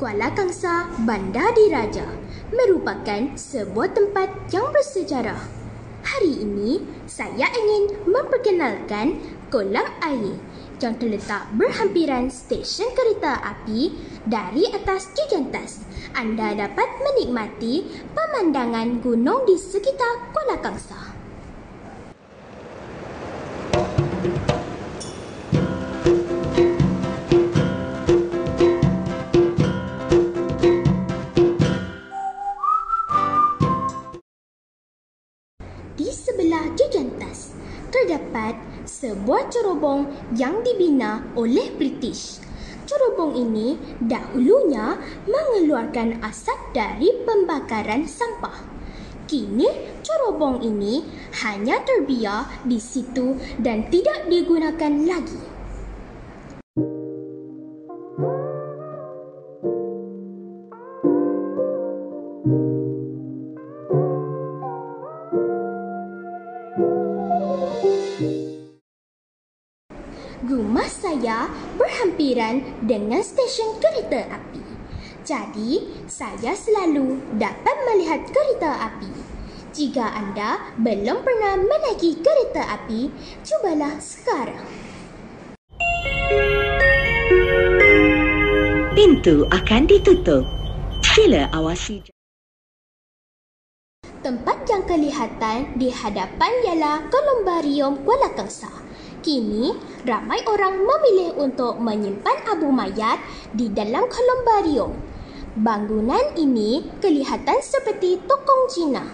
Kuala Kangsar, Bandar Diraja merupakan sebuah tempat yang bersejarah. Hari ini, saya ingin memperkenalkan kolam air yang terletak berhampiran stesen kereta api dari atas Gigantas. Anda dapat menikmati pemandangan gunung di sekitar Kuala Kangsar. Di sebelah Gigantas, terdapat sebuah cerobong yang dibina oleh British. Cerobong ini dahulunya mengeluarkan asap dari pembakaran sampah. Kini, cerobong ini hanya terbiar di situ dan tidak digunakan lagi. Rumah saya berhampiran dengan stesen kereta api. Jadi, saya selalu dapat melihat kereta api. Jika anda belum pernah menaiki kereta api, cubalah sekarang. Pintu akan ditutup. Sila awasi. Tempat yang kelihatan di hadapan ialah Kolumbarium Kuala Kangsar. Kini, ramai orang memilih untuk menyimpan abu mayat di dalam kolumbarium. Bangunan ini kelihatan seperti tokong Cina.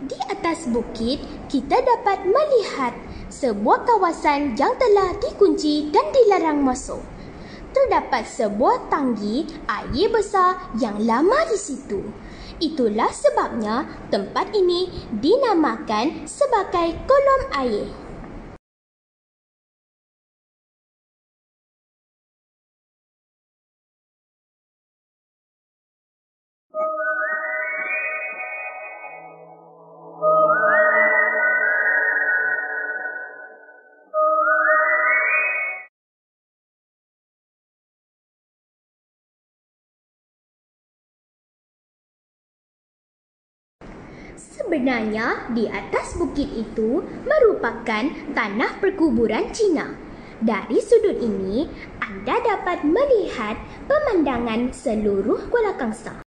Di atas bukit, kita dapat melihat sebuah kawasan yang telah dikunci dan dilarang masuk. Terdapat sebuah tangki air besar yang lama di situ. Itulah sebabnya tempat ini dinamakan sebagai kolom air. Sebenarnya, di atas bukit itu merupakan tanah perkuburan Cina. Dari sudut ini, anda dapat melihat pemandangan seluruh Kuala Kangsar.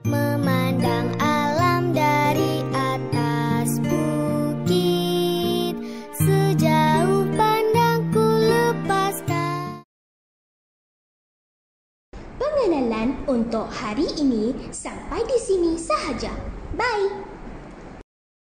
Memandang alam dari atas bukit, sejauh pandangku lepaskan. Pengenalan untuk hari ini sampai di sini sahaja. Bye!